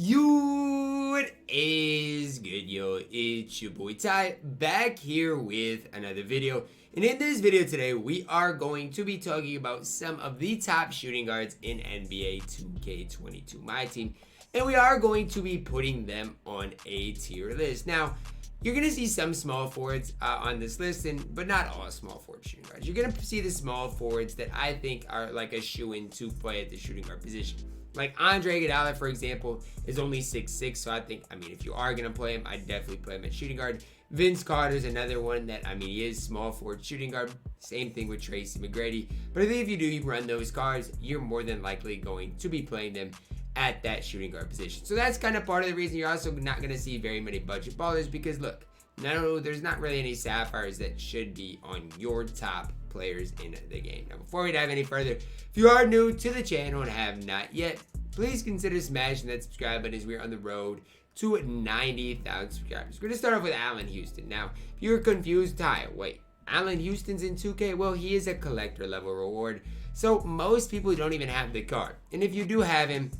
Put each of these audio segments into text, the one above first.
What is good, yo? It's your boy Ty, back here with another video. And in this video today, we are going to be talking about some of the top shooting guards in NBA 2K22 MyTEAM. And we are going to be putting them on a tier list. Now, you're going to see some small forwards on this list, but not all small forward shooting guards. You're going to see the small forwards that I think are like a shoo-in to play at the shooting guard position. Like Andre Iguodala, for example, is only 6'6", so I mean, if you are going to play him, I'd definitely play him at shooting guard. Vince Carter's another one that, he is small forward shooting guard. Same thing with Tracy McGrady. But I think if you do run those cards, you're more than likely going to be playing them at that shooting guard position. So that's kind of part of the reason you're also not going to see very many budget ballers because, look, there's not really any sapphires that should be on your top players in the game. Now, before we dive any further, if you are new to the channel and have not yet, please consider smashing that subscribe button as we're on the road to 90,000 subscribers. We're going to start off with Allen Houston. Now, if you're confused, Ty, wait, Allen Houston's in 2K? Well, he is a collector level reward, so most people don't even have the card. And if you do have him,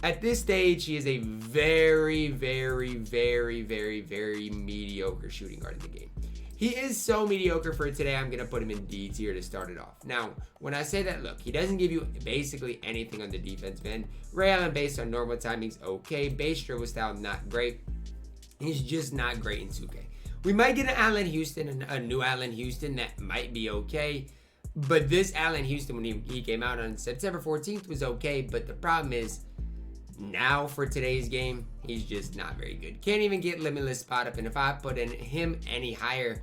at this stage, he is a very, very, very, very, very mediocre shooting guard in the game. He is so mediocre for today, I'm going to put him in D tier to start it off. Now, when I say that, look, he doesn't give you basically anything on the defensive end. Ray Allen, based on normal timing's okay. Base dribble style, not great. He's just not great in 2K. We might get an Allen Houston, a new Allen Houston that might be okay. But this Allen Houston, when he came out on September 14th, was okay. But the problem is, now for today's game, he's just not very good. Can't even get limitless spot up, and if I put in him any higher,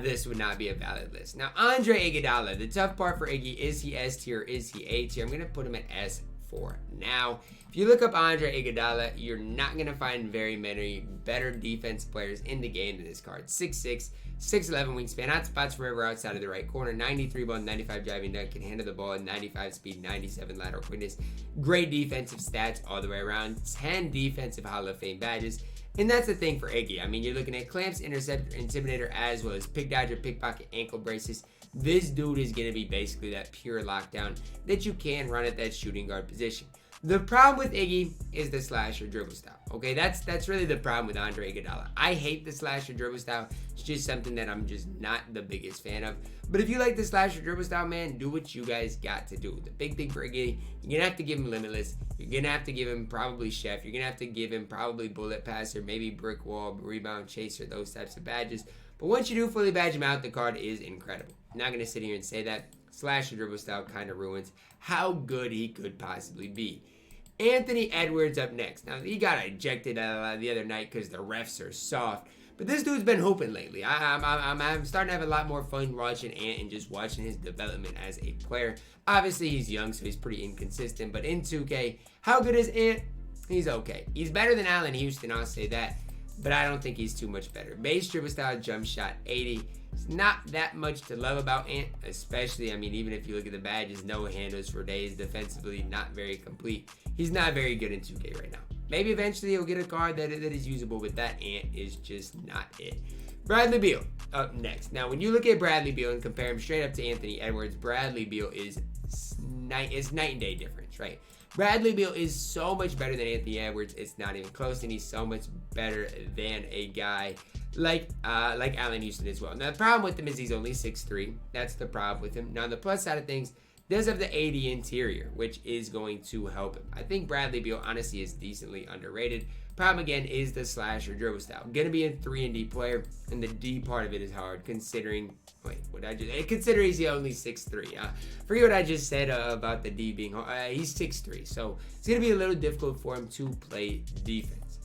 this would not be a valid list. Now, Andre Iguodala, the tough part for Iggy, is he S tier or is he A tier? I'm going to put him at S for now. If you look up Andre Iguodala, you're not going to find very many better defense players in the game than this card. 6'6", 6'11" wingspan, hot spots forever outside of the right corner, 93 ball, 95 driving dunk, can handle the ball, 95 speed, 97 lateral quickness, great defensive stats all the way around, 10 defensive Hall of Fame badges. And that's the thing for Iggy. You're looking at clamps, interceptor, intimidator, as well as pick dodger, pickpocket, ankle braces. This dude is going to be basically that pure lockdown that you can run at that shooting guard position. The problem with Iggy is the slasher dribble style. Okay, that's really the problem with Andre Iguodala. I hate the slasher dribble style. It's just something that I'm just not the biggest fan of. But if you like the slasher dribble style, man, do what you guys got to do. The big thing for Iggy, you're going to have to give him limitless. You're going to have to give him probably chef. You're going to have to give him probably bullet passer, maybe brick wall, rebound chaser, those types of badges. But once you do fully badge him out, the card is incredible. I'm not going to sit here and say that. Slasher dribble style kind of ruins how good he could possibly be. Anthony Edwards up next. Now, he got ejected the other night because the refs are soft. But this dude's been hooping lately. I'm starting to have a lot more fun watching Ant and just watching his development as a player. Obviously, he's young, so he's pretty inconsistent. But in 2K, how good is Ant? He's okay. He's better than Allen Houston, I'll say that. But I don't think he's too much better. Base dribble style, jump shot, 80. It's not that much to love about Ant, especially, even if you look at the badges, no handles for days, defensively not very complete. He's not very good in 2K right now. Maybe eventually he'll get a card that is usable, but that Ant is just not it. Bradley Beal up next. Now, when you look at Bradley Beal and compare him straight up to Anthony Edwards, Bradley Beal is night and day difference, right? Bradley Beal is so much better than Anthony Edwards. It's not even close, and he's so much better than a guy like Allen Houston as well. Now, the problem with him is he's only 6'3". That's the problem with him. Now, on the plus side of things, does have the 80 interior, which is going to help him. I think Bradley Beal, honestly, is decently underrated. Problem, again, is the slasher dribble style. Going to be a 3 and D player, and the D part of it is hard, considering... Consider he's only 6'3". Forget what I just said about the D being hard. He's 6'3", so it's going to be a little difficult for him to play defense.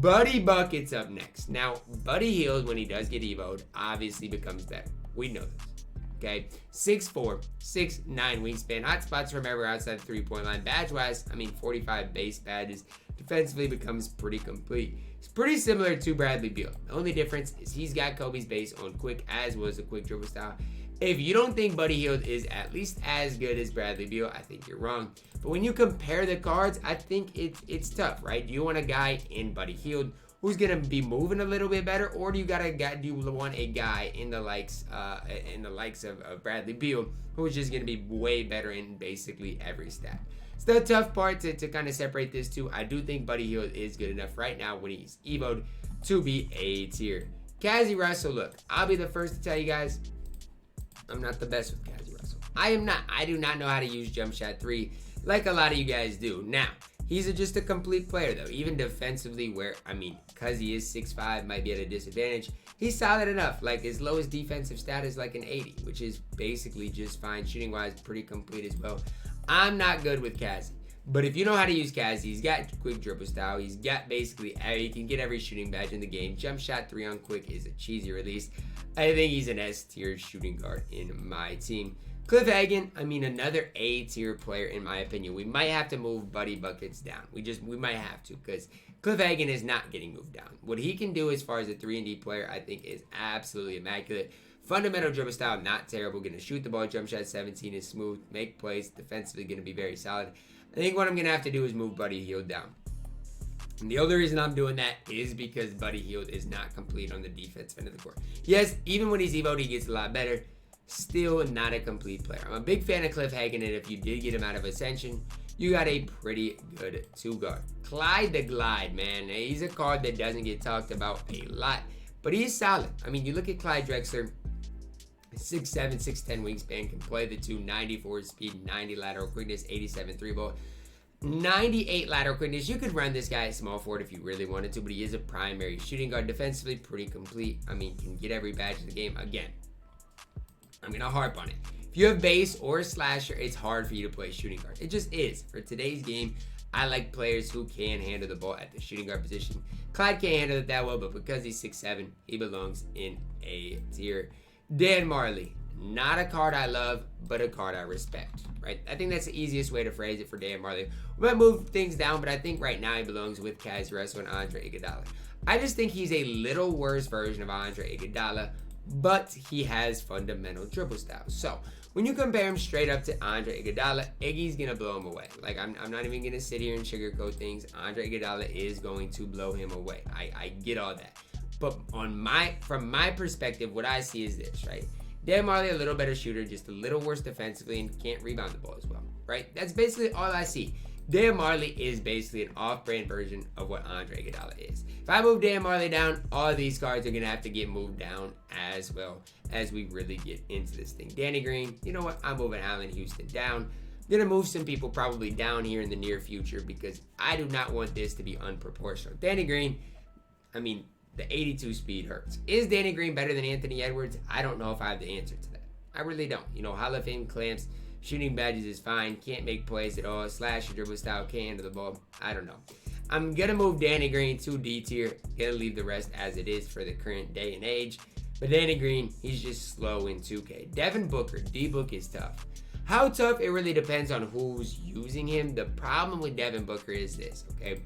Buddy Bucket's up next. Now, Buddy Hield, when he does get evoed, obviously becomes better. We know this. Okay, 6'4", 6'9" wingspan, hot spots from everywhere outside the 3-point line. Badge-wise, 45 base badges. Defensively becomes pretty complete. It's pretty similar to Bradley Beal. The only difference is he's got Kobe's base on quick, as was the quick dribble style. If you don't think Buddy Hield is at least as good as Bradley Beal, I think you're wrong. But when you compare the cards, I think it's tough, right? Do you want a guy in Buddy Hield who's gonna be moving a little bit better, or do you want a guy in the likes of Bradley Beal who's just gonna be way better in basically every stat? It's the tough part to kind of separate this two. I do think Buddy Hield is good enough right now when he's evoed to be A tier. Cazzie Russell, look, I'll be the first to tell you guys, I'm not the best with Cazzie Russell. I am not. I do not know how to use jump shot 3 like a lot of you guys do. Now, he's just a complete player though, even defensively where, I mean, because he is 6'5", might be at a disadvantage. He's solid enough. Like his lowest defensive stat is like an 80, which is basically just fine. Shooting wise, pretty complete as well. I'm not good with Cazzie. But if you know how to use Cazzie, he's got quick dribble style. He's got basically, he can get every shooting badge in the game. Jump shot 3 on quick is a cheesy release. I think he's an S tier shooting guard in my team. Cliff Hagan, I mean, another A tier player in my opinion. We might have to move Buddy Buckets down. We might have to, because Cliff Hagan is not getting moved down. What he can do as far as a 3-and-D player, I think is absolutely immaculate. Fundamental dribble style, not terrible. Going to shoot the ball, jump shot 17 is smooth, make plays, defensively going to be very solid. I think what I'm going to have to do is move Buddy Hield down. And the only reason I'm doing that is because Buddy Hield is not complete on the defensive end of the court. Yes, even when he's evoed, he gets a lot better. Still not a complete player. I'm a big fan of Cliff Hagan, and if you did get him out of Ascension, you got a pretty good 2-guard. Clyde the Glide, man. He's a card that doesn't get talked about a lot, but he's solid. I mean, you look at Clyde Drexler, 6'7", 6'10" wingspan, can play the 2, 94 speed, 90 lateral quickness, 87 3-ball, 98 lateral quickness. You could run this guy at small forward if you really wanted to, but he is a primary shooting guard. Defensively, pretty complete. I mean, can get every badge in the game. Again, I'm going to harp on it. If you have base or slasher, it's hard for you to play shooting guard. It just is. For today's game, I like players who can handle the ball at the shooting guard position. Clyde can't handle it that well, but because he's 6'7", he belongs in A tier. Dan Marley, not a card I love, but a card I respect, right? I think that's the easiest way to phrase it for Dan Marley. We might move things down, but I think right now he belongs with Cazzie Russell and Andre Iguodala. I just think he's a little worse version of Andre Iguodala, but he has fundamental dribble style. So when you compare him straight up to Andre Iguodala, Iggy's gonna blow him away. Like I'm not even gonna sit here and sugarcoat things. Andre Iguodala is going to blow him away. I get all that. But from my perspective, what I see is this, right? Dan Marley, a little better shooter, just a little worse defensively, and can't rebound the ball as well, right? That's basically all I see. Dan Marley is basically an off-brand version of what Andre Iguodala is. If I move Dan Marley down, all of these cards are going to have to get moved down as well as we really get into this thing. Danny Green, you know what? I'm moving Allen Houston down. I'm going to move some people probably down here in the near future because I do not want this to be unproportional. Danny Green, I mean, the 82 speed hurts. Is Danny Green better than Anthony Edwards? I don't know if I have the answer to that. I really don't. You know, Hall of Fame clamps, shooting badges is fine, can't make plays at all, slash or dribble style, can't handle the ball. I don't know. I'm going to move Danny Green to D tier. Going to leave the rest as it is for the current day and age. But Danny Green, he's just slow in 2K. Devin Booker, D-Book is tough. How tough? It really depends on who's using him. The problem with Devin Booker is this, okay?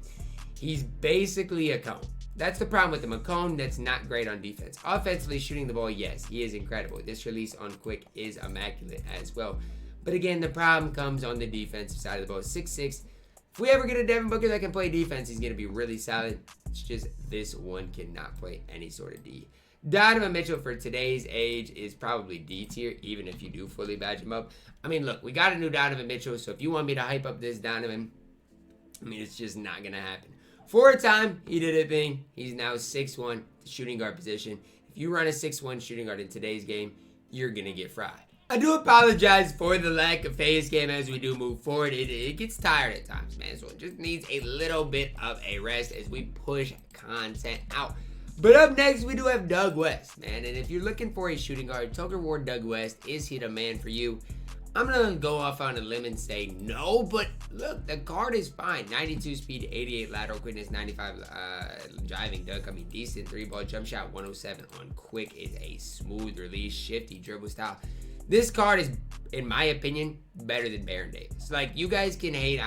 He's basically a cone. That's the problem with him. A cone that's not great on defense. Offensively, shooting the ball, yes, he is incredible. This release on quick is immaculate as well. But again, the problem comes on the defensive side of the ball. 6'6". If we ever get a Devin Booker that can play defense, he's going to be really solid. It's just this one cannot play any sort of D. Donovan Mitchell for today's age is probably D tier, even if you do fully badge him up. I mean, look, we got a new Donovan Mitchell, so if you want me to hype up this Donovan, I mean, it's just not going to happen. For a time, he did a thing. He's now 6'1", shooting guard position. If you run a 6'1" shooting guard in today's game, you're going to get fried. I do apologize for the lack of face cam as we do move forward. It gets tired at times, man. So it just needs a little bit of a rest as we push content out. But up next, we do have Doug West, man. And if you're looking for a shooting guard, Tucker Ward Doug West, is he the man for you? I'm going to go off on a limb and say no, but look, the card is fine. 92 speed, 88 lateral quickness, 95 driving dunk. I mean, decent 3-ball jump shot, 107 on quick is a smooth release, shifty dribble style. This card is, in my opinion, better than Baron Davis. Like, you guys can hate,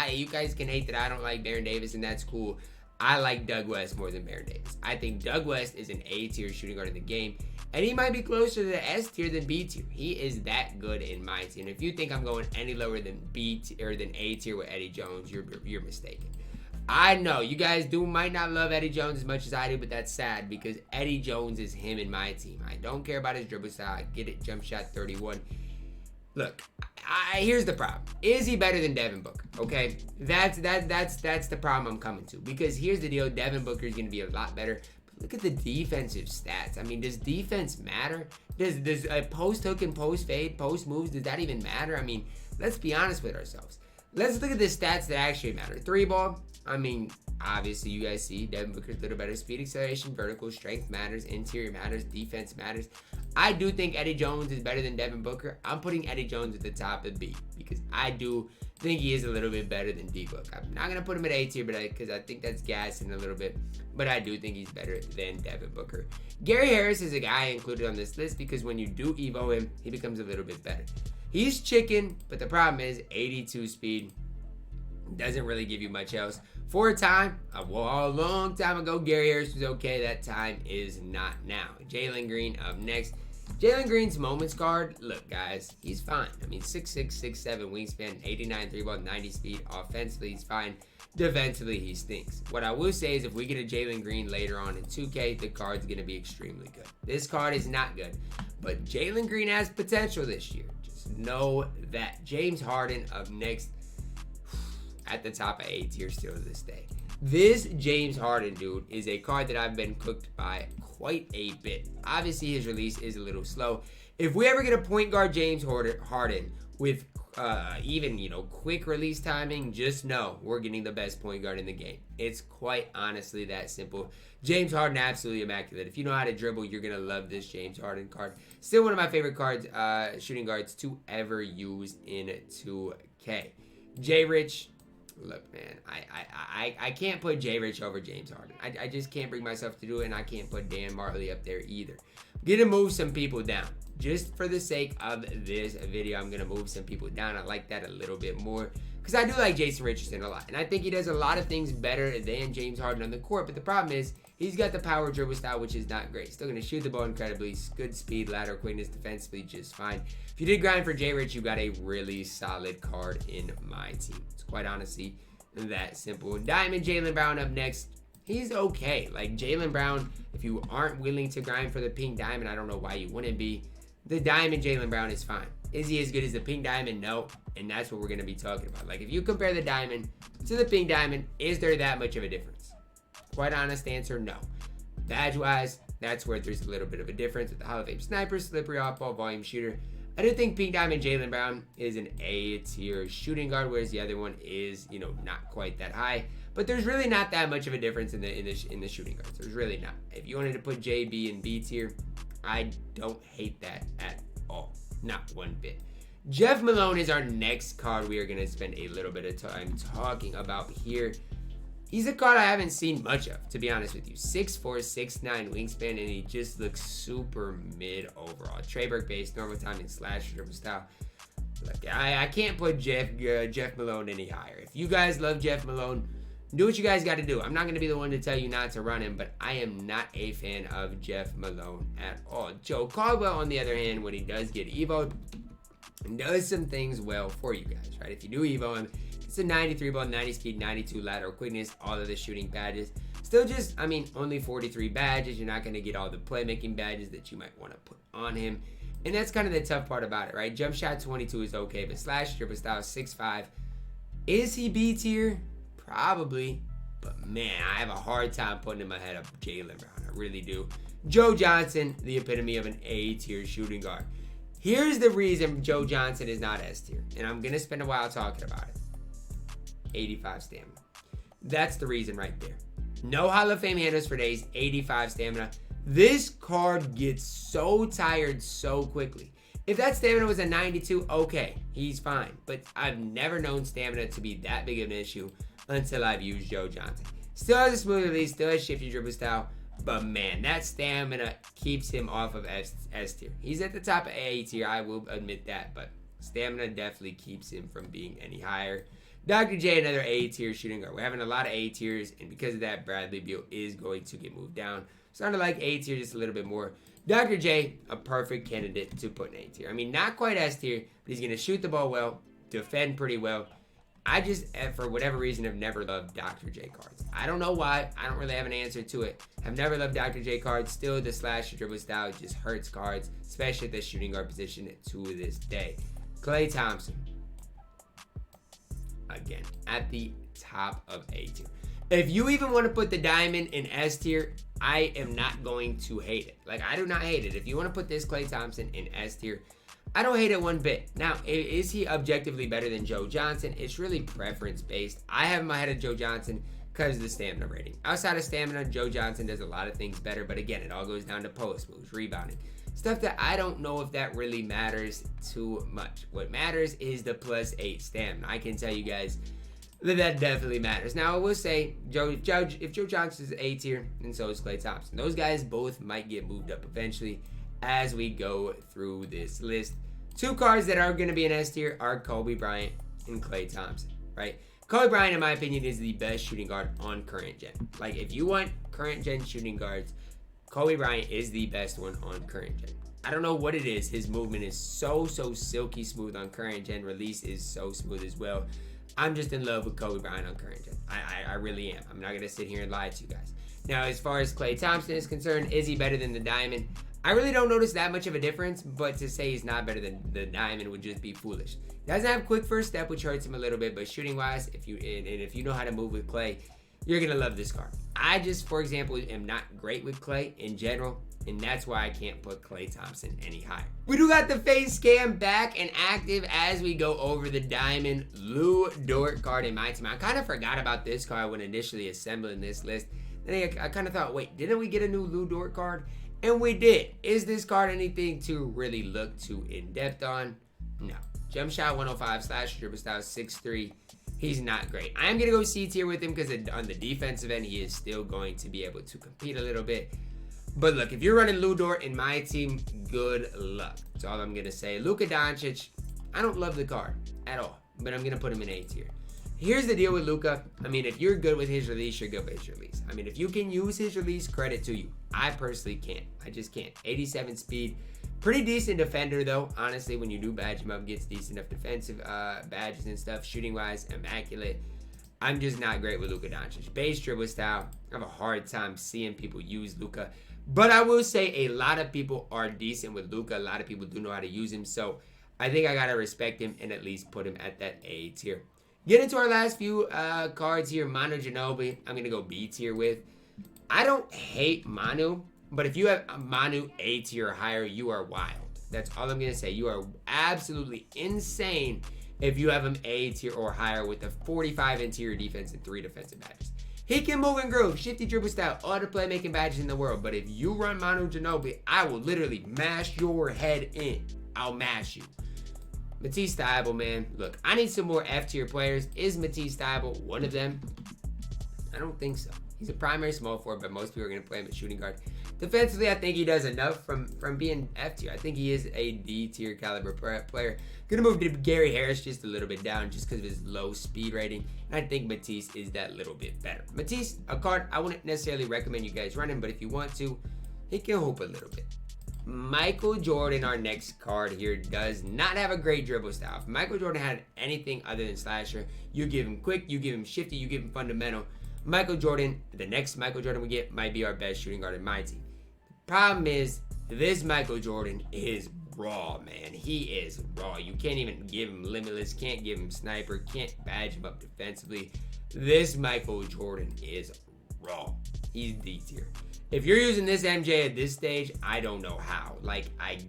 you guys can hate that I don't like Baron Davis, and that's cool. I like Doug West more than Baron Davis. I think Doug West is an A-tier shooting guard in the game, and he might be closer to the S tier than B tier. He is that good in my team. If you think I'm going any lower than B tier or than A tier with Eddie Jones, you're mistaken. I know you guys might not love Eddie Jones as much as I do, but that's sad because Eddie Jones is him in my team. I don't care about his dribble style. I get it, jump shot 31. Look, here's the problem. Is he better than Devin Booker? Okay, that's the problem I'm coming to. Because here's the deal: Devin Booker is going to be a lot better. But look at the defensive stats. I mean, does defense matter? Does a post hook and post fade, post moves, does that even matter? I mean, let's be honest with ourselves. Let's look at the stats that actually matter. 3-ball. I mean, obviously you guys see Devin Booker's a little better. Speed, acceleration, vertical, strength matters. Interior matters. Defense matters. I do think Eddie Jones is better than Devin Booker. I'm putting Eddie Jones at the top of B because I do think he is a little bit better than D-Book. I'm not going to put him at A tier because I think that's gassing a little bit, but I do think he's better than Devin Booker. Gary Harris is a guy I included on this list because when you do Evo him, he becomes a little bit better. He's chicken, but the problem is 82 speed doesn't really give you much else. For a time, a long time ago, Gary Harris was okay. That time is not now. Jalen Green up next. Jalen Green's moments card, look guys, he's fine. I mean, 6'6", 6'7", wingspan, 89 3-ball, 90 speed. Offensively, he's fine. Defensively, he stinks. What I will say is if we get a Jalen Green later on in 2K, the card's going to be extremely good. This card is not good, but Jalen Green has potential this year. Just know that. James Harden up next at the top of A tier still to this day. This James Harden dude is a card that I've been cooked by quite a bit. Obviously, his release is a little slow. If we ever get a point guard James Harden with even, quick release timing, just know we're getting the best point guard in the game. It's quite honestly that simple. James Harden, absolutely immaculate. If you know how to dribble, you're going to love this James Harden card. Still one of my favorite cards, shooting guards to ever use in 2K. J. Rich. Look, man, I can't put J. Rich over James Harden. I just can't bring myself to do it, and I can't put Dan Marley up there either. I'm going to move some people down. Just for the sake of this video, I'm going to move some people down. I like that a little bit more because I do like Jason Richardson a lot. And I think he does a lot of things better than James Harden on the court. But the problem is he's got the power dribble style, which is not great. Still going to shoot the ball incredibly. Good speed, lateral quickness, defensively just fine. If you did grind for J. Rich, you got a really solid card in my team. It's quite honestly that simple. Diamond Jaylen Brown up next. He's okay. Like Jaylen Brown, if you aren't willing to grind for the pink diamond, I don't know why you wouldn't be. The diamond Jaylen Brown is fine. Is he as good as the pink diamond? No. And that's what we're going to be talking about. Like if you compare the diamond to the pink diamond, is there that much of a difference? Quite honest answer, no. Badge wise, that's where there's a little bit of a difference with the Hall of Fame sniper, slippery off-ball, volume shooter. I do think pink diamond Jaylen Brown is an A tier shooting guard, whereas the other one is, not quite that high. But there's really not that much of a difference in the shooting guards. There's really not. If you wanted to put J, B, and B tier, I don't hate that at all. Not one bit. Jeff Malone is our next card we are going to spend a little bit of time talking about here. He's a card I haven't seen much of, to be honest with you. 6'4", 6'9", wingspan, and he just looks super mid overall. Treyberg base, normal timing, slash, dribble style. Look, I can't put Jeff Malone any higher. If you guys love Jeff Malone, do what you guys got to do. I'm not going to be the one to tell you not to run him, but I am not a fan of Jeff Malone at all. Joe Caldwell, on the other hand, when he does get evoed, does some things well for you guys, right? If you do evo him, it's a 93 ball, 90 speed, 92 lateral quickness, all of the shooting badges. Still just, only 43 badges. You're not going to get all the playmaking badges that you might want to put on him. And that's kind of the tough part about it, right? Jump shot 22 is okay, but slash dribble style 6'5". Is he B tier? Probably. But man, I have a hard time putting him ahead of Jaylen Brown. I really do. Joe Johnson, the epitome of an A tier shooting guard. Here's the reason Joe Johnson is not S tier. And I'm going to spend a while talking about it. 85 stamina. That's the reason right there. No Hall of Fame handles for days, 85 stamina. This card gets so tired so quickly. If that stamina was a 92, okay, he's fine. But I've never known stamina to be that big of an issue until I've used Joe Johnson. Still has a smooth release, still has shifty dribble style, but man, that stamina keeps him off of S tier. He's at the top of A tier, I will admit that, but stamina definitely keeps him from being any higher. Dr. J, another A tier shooting guard. We're having a lot of A tiers, and because of that, Bradley Beal is going to get moved down. Starting to like A tier just a little bit more. Dr. J, a perfect candidate to put in A tier. Not quite S tier, but he's going to shoot the ball well, defend pretty well. I just, for whatever reason, have never loved Dr. J cards. I don't know why. I don't really have an answer to it. I've never loved Dr. J cards. Still, the slash dribble style just hurts cards, especially at the shooting guard position to this day. Klay Thompson, again, at the top of A tier. If you even want to put the diamond in S tier, I am not going to hate it. Like, I do not hate it. If you want to put this Klay Thompson in S tier, I don't hate it one bit. Now, is he objectively better than Joe Johnson? It's really preference based. I have him ahead of Joe Johnson because of the stamina rating. Outside of stamina, Joe Johnson does a lot of things better, but again, it all goes down to post moves, rebounding, stuff that I don't know if that really matters too much. What matters is the +8 stamina. I can tell you guys that definitely matters. Now, I will say, if Joe Johnson is A tier, and so is Klay Thompson. Those guys both might get moved up eventually as we go through this list. Two cards that are going to be in S tier are Kobe Bryant and Klay Thompson, right? Kobe Bryant, in my opinion, is the best shooting guard on current gen. Like, if you want current gen shooting guards, Kobe Bryant is the best one on current gen. I don't know what it is. His movement is so silky smooth on current gen. Release is so smooth as well. I'm just in love with Kobe Bryant on current gen. I really am. I'm not going to sit here and lie to you guys. Now, as far as Klay Thompson is concerned, is he better than the Diamond? I really don't notice that much of a difference, but to say he's not better than the Diamond would just be foolish. He doesn't have quick first step, which hurts him a little bit, but shooting-wise, if you know how to move with Klay, you're going to love this card. I just, for example, am not great with Klay in general, and that's why I can't put Klay Thompson any higher. We do got the face cam back and active as we go over the Diamond Lou Dort card in my team. I kind of forgot about this card when initially assembling this list. Then I kind of thought, wait, didn't we get a new Lou Dort card? And we did. Is this card anything to really look too in-depth on? No. Jump shot 105, slash dribble style 6'3". He's not great. I'm going to go C tier with him because on the defensive end, he is still going to be able to compete a little bit. But look, if you're running Lou Dort in my team, good luck. That's all I'm going to say. Luka Doncic, I don't love the card at all, but I'm going to put him in A tier. Here's the deal with Luka. I mean, if you're good with his release, you're good with his release. I mean, if you can use his release, credit to you. I personally can't. I just can't. 87 speed. Pretty decent defender, though. Honestly, when you do badge him up, gets decent enough defensive badges and stuff. Shooting-wise, immaculate. I'm just not great with Luka Doncic. Base dribble style. I have a hard time seeing people use Luka. But I will say a lot of people are decent with Luka. A lot of people do know how to use him. So I think I got to respect him and at least put him at that A tier. Get into our last few cards here. Manu Ginobili, I'm going to go B tier with. I don't hate Manu, but if you have Manu A tier or higher, you are wild. That's all I'm going to say. You are absolutely insane if you have him A tier or higher with a 45 interior defense and 3 defensive badges. He can move and groove, shifty dribble style, all the playmaking badges in the world. But if you run Manu Ginobili, I will literally mash your head in. I'll mash you. Matisse Thybulle, man. Look, I need some more F-tier players. Is Matisse Thybulle one of them? I don't think so. He's a primary small forward, but most people are going to play him at shooting guard. Defensively, I think he does enough from being F-tier. I think he is a D-tier caliber player. Going to move to Gary Harris just a little bit down just because of his low speed rating. And I think Matisse is that little bit better. Matisse, a card I wouldn't necessarily recommend you guys running, but if you want to, he can hoop a little bit. Michael Jordan, our next card here, does not have a great dribble style. If Michael Jordan had anything other than slasher, you give him quick, you give him shifty, you give him fundamental. Michael Jordan, the next Michael Jordan we get, might be our best shooting guard in my team. The problem is, this Michael Jordan is raw, man. He is raw. You can't even give him limitless, can't give him sniper, can't badge him up defensively. This Michael Jordan is raw. He's D tier. If you're using this MJ at this stage, I don't know how. Like, I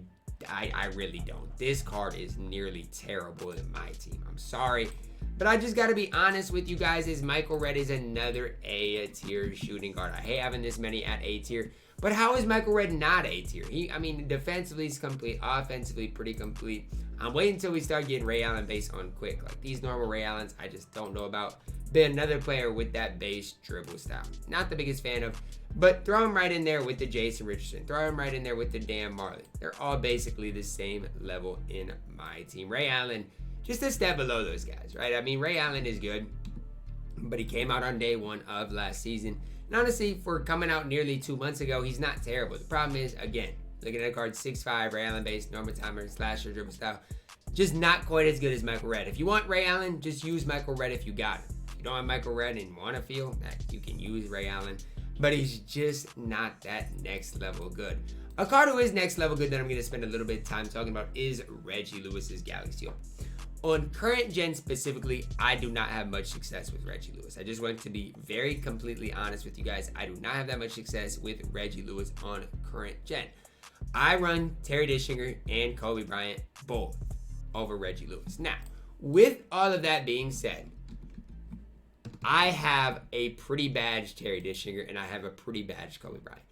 really don't. This card is nearly terrible in my team. I'm sorry. But I just got to be honest with you guys. Is Michael Redd is another A tier shooting guard. I hate having this many at A tier. But how is Michael Redd not A tier? I mean, defensively he's complete. Offensively, pretty complete. I'm waiting until we start getting Ray Allen based on quick. Like, these normal Ray Allens, I just don't know about. But another player with that base dribble style. Not the biggest fan of. But throw him right in there with the Jason Richardson. Throw him right in there with the Dan Marley. They're all basically the same level in my team. Ray Allen, just a step below those guys, right? I mean, Ray Allen is good, but he came out on day 1 of last season. And honestly, for coming out nearly 2 months ago, he's not terrible. The problem is, again, looking at a card 6'5", Ray Allen based, normal timer, slasher, dribble style, just not quite as good as Michael Redd. If you want Ray Allen, just use Michael Redd if you got him. If you don't have Michael Redd and want to feel that, you can use Ray Allen. But he's just not that next level good. A card who is next level good that I'm going to spend a little bit of time talking about is Reggie Lewis's Galaxy Opal. On current gen specifically, I do not have much success with Reggie Lewis. I just want to be very completely honest with you guys. I do not have that much success with Reggie Lewis on current gen. I run Terry Dischinger and Kobe Bryant both over Reggie Lewis. Now, with all of that being said, I have a pretty bad Terry Dischinger and I have a pretty bad Kobe Bryant.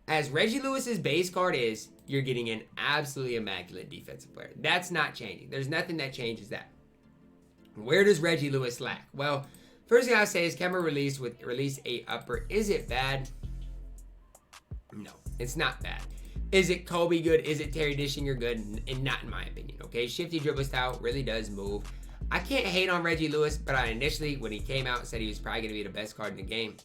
As Reggie Lewis's base card is, you're getting an absolutely immaculate defensive player. That's not changing. There's nothing that changes that. Where does Reggie Lewis lack? Well, first thing I'll say is camera release with release 8 upper. Is it bad? No, it's not bad. Is it Kobe good? Is it Terry Dischinger good? And not in my opinion, okay? Shifty dribble style really does move. I can't hate on Reggie Lewis, but I initially, when he came out, said he was probably going to be the best card in the game.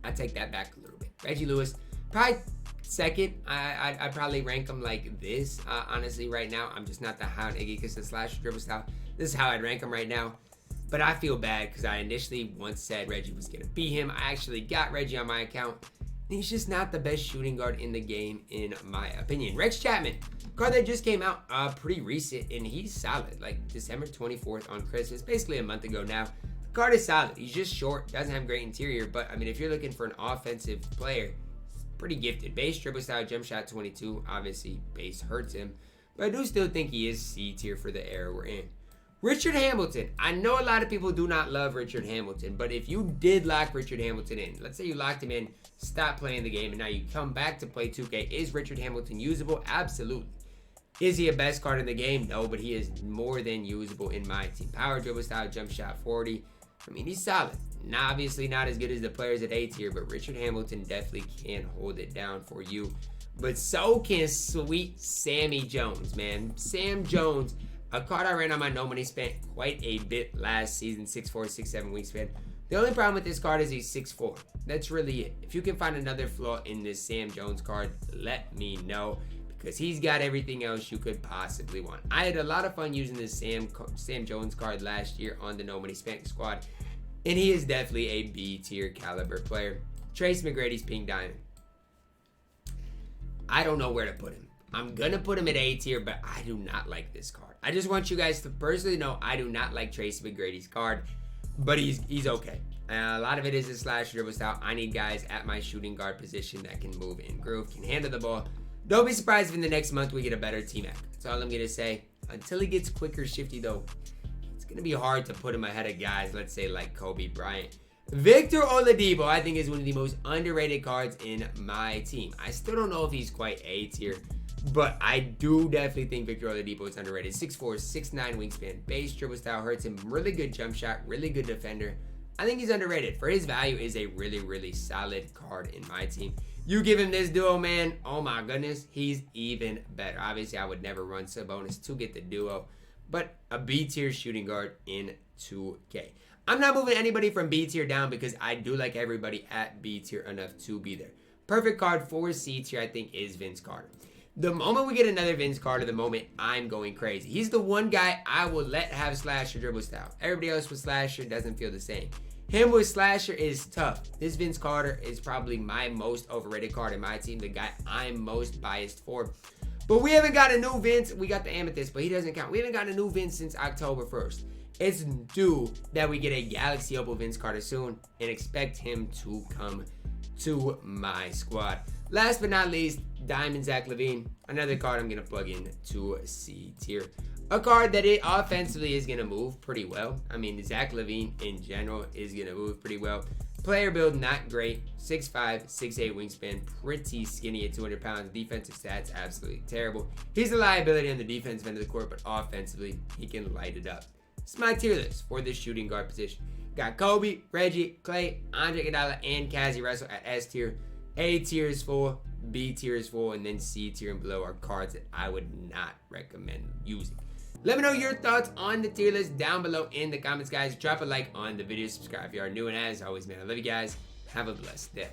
I take that back a little bit. Reggie Lewis, probably second. I'd probably rank him like this. Honestly, right now, I'm just not that high on Iggy because the slash dribble style. This is how I'd rank him right now. But I feel bad because I initially once said Reggie was going to beat him. I actually got Reggie on my account. And he's just not the best shooting guard in the game, in my opinion. Rex Chapman, card that just came out pretty recent, and he's solid. Like December 24th on Christmas, basically a month ago now. The card is solid. He's just short, doesn't have great interior, but I mean, if you're looking for an offensive player, pretty gifted. Base dribble style, jump shot 22. Obviously, base hurts him, but I do still think he is C tier for the era we're in. Richard Hamilton. I know a lot of people do not love Richard Hamilton, but if you did lock Richard Hamilton in, let's say you locked him in, stop playing the game, and now you come back to play 2K, is Richard Hamilton usable? Absolutely. Is he a best card in the game? No, but he is more than usable in my team. Power dribble style, jump shot 40. I mean, he's solid. Now, obviously not as good as the players at A tier, but Richard Hamilton definitely can hold it down for you. But so can sweet Sammy Jones, man. Sam Jones, a card I ran on my no money, spent quite a bit last season, 6'4", 6'7" wingspan. The only problem with this card is he's 6'4". That's really it. If you can find another flaw in this Sam Jones card, let me know, because he's got everything else you could possibly want. I had a lot of fun using this Sam Jones card last year on the no money spent squad, and he is definitely a B tier caliber player. Trace McGrady's Pink Diamond. I don't know where to put him. I'm going to put him at A tier, but I do not like this card. I just want you guys to personally know I do not like Tracy McGrady's card, but he's okay. A lot of it is his slash dribble style. I need guys at my shooting guard position that can move and groove, can handle the ball. Don't be surprised if in the next month we get a better T-Mac. That's all I'm going to say. Until he gets quicker, shifty though, it's going to be hard to put him ahead of guys, let's say like Kobe Bryant. Victor Oladipo, I think, is one of the most underrated cards in my team. I still don't know if he's quite A tier, but I do definitely think Victor Oladipo is underrated. 6'4", 6'9" wingspan, base dribble style hurts him, really good jump shot, really good defender. I think he's underrated. For his value, is a really, really solid card in my team. You give him this duo, man, oh my goodness, he's even better. Obviously, I would never run Sabonis to get the duo, but a B tier shooting guard in 2K. I'm not moving anybody from B tier down because I do like everybody at B tier enough to be there. Perfect card for C tier, I think, is Vince Carter. The moment we get another Vince Carter, the moment I'm going crazy. He's the one guy I will let have slasher dribble style. Everybody else with slasher doesn't feel the same. Him with slasher is tough. This Vince Carter is probably my most overrated card in my team, the guy I'm most biased for. But we haven't got a new Vince. We got the Amethyst, but he doesn't count. We haven't got a new Vince since October 1st. It's due that we get a Galaxy Opal Vince Carter soon, and expect him to come to my squad. Last but not least, Diamond Zach LaVine, another card I'm going to plug in to C tier. A card that it offensively is going to move pretty well. I mean, Zach LaVine in general is going to move pretty well. Player build, not great. 6'5", 6'8" wingspan, pretty skinny at 200 pounds. Defensive stats, absolutely terrible. He's a liability on the defensive end of the court, but offensively, he can light it up. It's my tier list for this shooting guard position. Got Kobe, Reggie, Clay, Andre Iguodala, and Cassie Russell at S tier. A tier is full, B tier is full, and then C tier and below are cards that I would not recommend using. Let me know your thoughts on the tier list down below in the comments, guys. Drop a like on the video, subscribe if you are new, and as always, man, I love you guys. Have a blessed day.